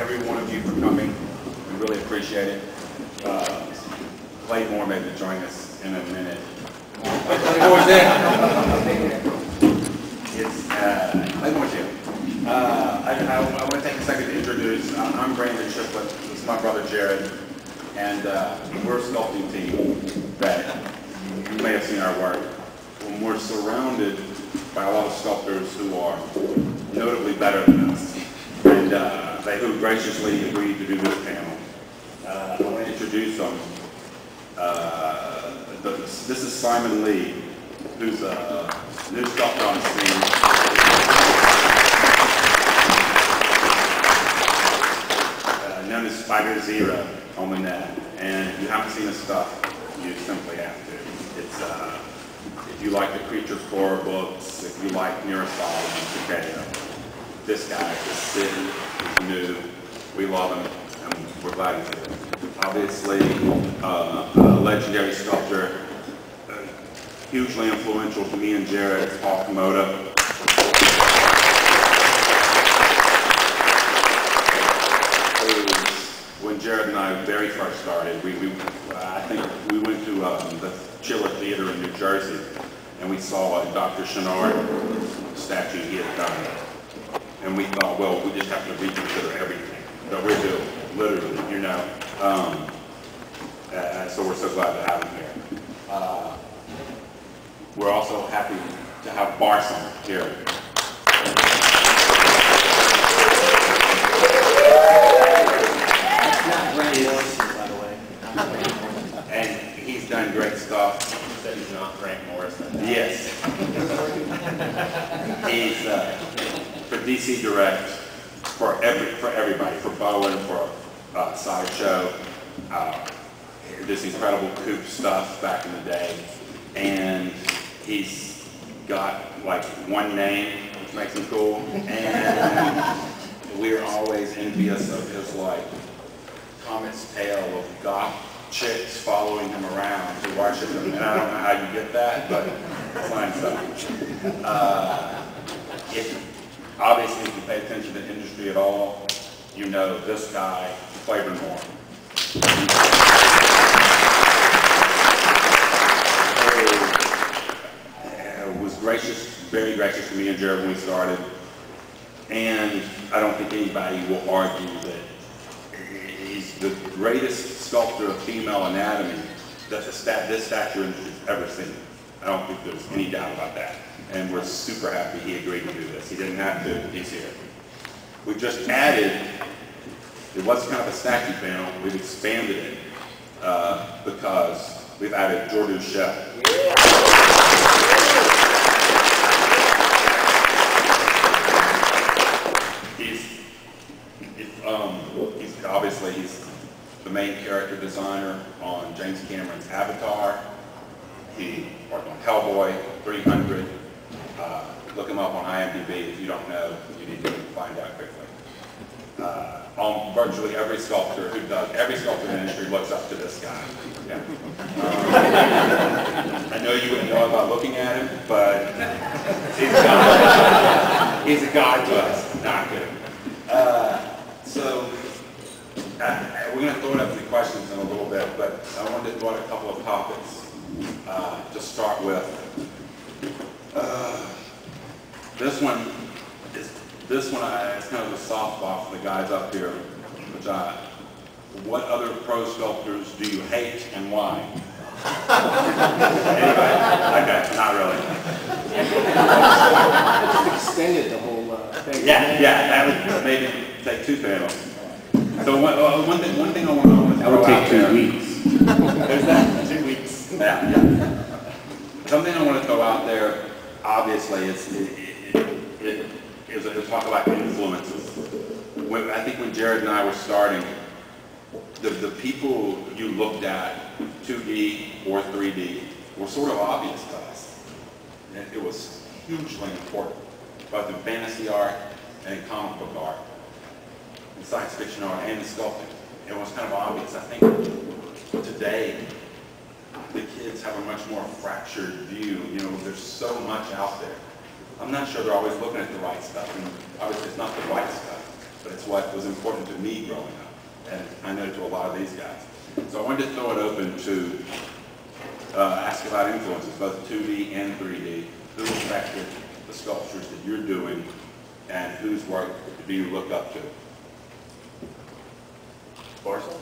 every one of you for coming. We really appreciate it. Claymore may be joining us in a minute. Claymore's there. It's Claymore's here. I want to take a second to introduce. I'm Brandon Shiflett. This is my brother Jarrod, and we're a sculpting team that you may have seen our work. When we're surrounded by a lot of sculptors who are notably better than us, and they who graciously agreed to do this panel. I want to introduce them. This is Simon Lee, who's a new sculptor on the scene. Known as Spider Zero on the net. And if you haven't seen his stuff, you simply have to. It's if you like the Creature Core books, if you like neuroscience, okay, this guy is city, he's new, we love him, and we're glad he's here. Obviously, a legendary sculptor, hugely influential to me and Jarrod, is Paul Komoda. When Jarrod and I very first started, I think we went to the Schiller Theater in New Jersey, and we saw a Dr. Chenard statue he had done. And we thought, well, we just have to reconsider everything that we're doing, literally, you know. So we're so glad to have him here. We're also happy to have Barsom here. By the way. And he's done great stuff. He said he's not Frank Morrison. Yes. He's for DC Direct, for everybody, for Bowen, for Sideshow. This incredible coupe stuff back in the day. And he's got like one name, which makes him cool. And we're always envious of his like Comet's tale of goth chicks following him around to worship him. And I don't know how you get that, but it's fine stuff. Obviously, if you pay attention to the industry at all, you know this guy, Claiborne Moore. Was gracious, very gracious to me and Jarrod when we started. And I don't think anybody will argue that he's the greatest sculptor of female anatomy that this statue industry's ever seen. I don't think there's any doubt about that. And we're super happy he agreed to do this. He didn't have to, he's here. We just added, it was kind of a statue panel, we've expanded it because we've added Jordu Schell. Obviously, he's the main character designer on James Cameron's Avatar. He worked on Hellboy, 300. Look him up on IMDb. If you don't know, you need to find out quickly. On virtually every sculptor who does, every sculptor in the industry looks up to this guy. Yeah. I know you wouldn't know about looking at him, but he's a god to us. Not good. We're going to throw it up to the questions in a little bit, but I wanted to throw out a couple of topics to start with. This one is kind of a softball for the guys up here. What other pro sculptors do you hate and why? Anybody? Okay, not really. Extended the whole thing. Yeah, that would maybe take 2 panels. So one thing I want to throw out there. That would take 2 weeks. There's that, 2 weeks. Yeah. Something I want to throw out there, obviously, is talk about influences. I think when Jarrod and I were starting, the people you looked at, 2D or 3D, were sort of obvious to us. And it was hugely important, both in fantasy art and in comic book art. Science fiction art and the sculpting. It was kind of obvious. I think today the kids have a much more fractured view. You know, there's so much out there. I'm not sure they're always looking at the right stuff, and obviously it's not the right stuff. but it's what was important to me growing up, and I know to a lot of these guys. So I wanted to throw it open to ask about influences, both 2D and 3D. Who affected the sculptures that you're doing, and whose work do you look up to? Barsom?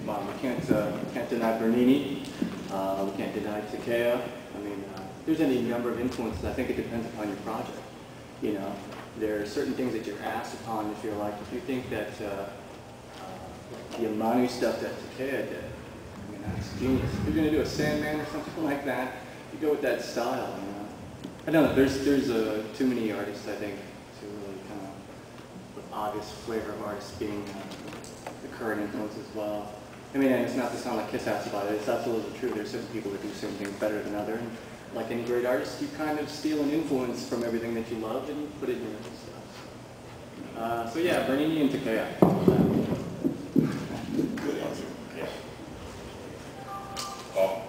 Well, we can't deny Bernini. We can't deny Takea. I mean, there's any number of influences. I think it depends upon your project. You know, there are certain things that you're asked upon if you're like, if you think that the Amanu stuff that Takea did, I mean, that's genius. If you're going to do a Sandman or something like that, you go with that style, you know. I don't know, there's too many artists, I think, to really kind of, with obvious flavor of artists being the current influence as well. I mean, and it's not to sound like kiss-ass about it, it's absolutely true. There's certain people that do certain things better than others. And like any great artist, you kind of steal an influence from everything that you love and you put it in your own stuff. So yeah, Bernini and Takea. Good answer. Yeah. Paul?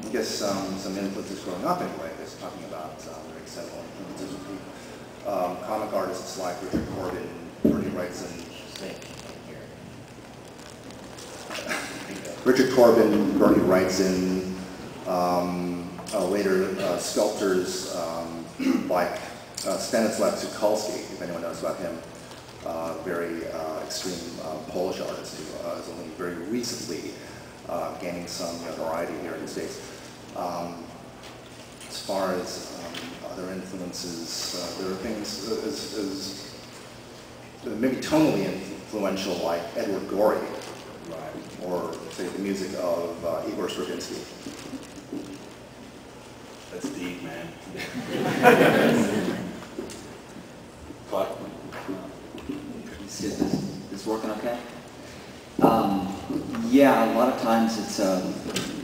I guess some influences growing up anyway, just talking about very acceptable influences would be comic artists like Richard Corbin, Bernie Wrightson. Richard Corbin, Bernie Wrightson, later sculptors like Stanislav Tucholsky, if anyone knows about him, very extreme Polish artist who is only very recently gaining some notoriety here in the States. As far as other influences, there are things as maybe tonally influential like Edward Gorey, or say the music of Igor Stravinsky. That's deep, man. What? Is this working okay? Yeah, a lot of times it's a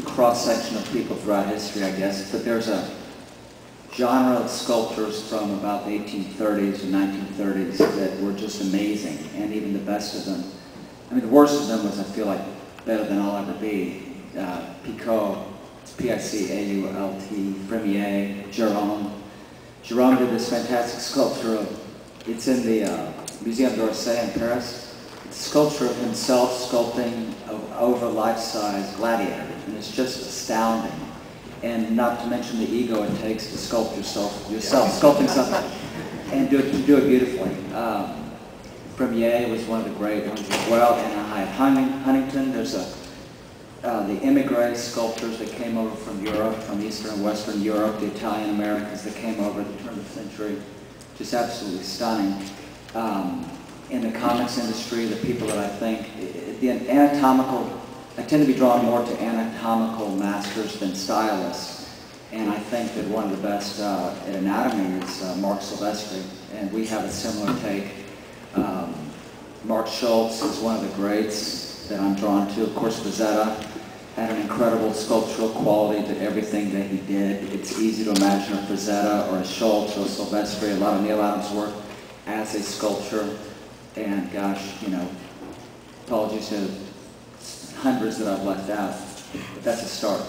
cross-section of people throughout history, I guess, but there's a genre of sculptors from about the 1830s and 1930s that were just amazing, and even the best of them. I mean, the worst of them was, I feel like, better than I'll ever be. Picot, P-I-C-A-U-L-T, Fremier, Jerome. Jerome did this fantastic sculpture of, it's in the Museum d'Orsay in Paris. It's a sculpture of himself sculpting over life-size gladiators, and it's just astounding. And not to mention the ego it takes to sculpt yourself sculpting something, and do it beautifully. Fremier was one of the great ones as well, and I have Huntington. There's the immigrant sculptors that came over from Europe, from Eastern and Western Europe, the Italian Americans that came over at the turn of the century, just absolutely stunning. In the comics industry, the people that I think, I tend to be drawn more to anatomical masters than stylists, and I think that one of the best at anatomy is Mark Silvestri, and we have a similar take. Mark Schultz is one of the greats that I'm drawn to. Of course, Frazetta had an incredible sculptural quality to everything that he did. It's easy to imagine a Frazetta or a Schultz or a Silvestri, a lot of Neil Adams' work as a sculpture. And gosh, you know, apologies to hundreds that I've left out, but that's a start.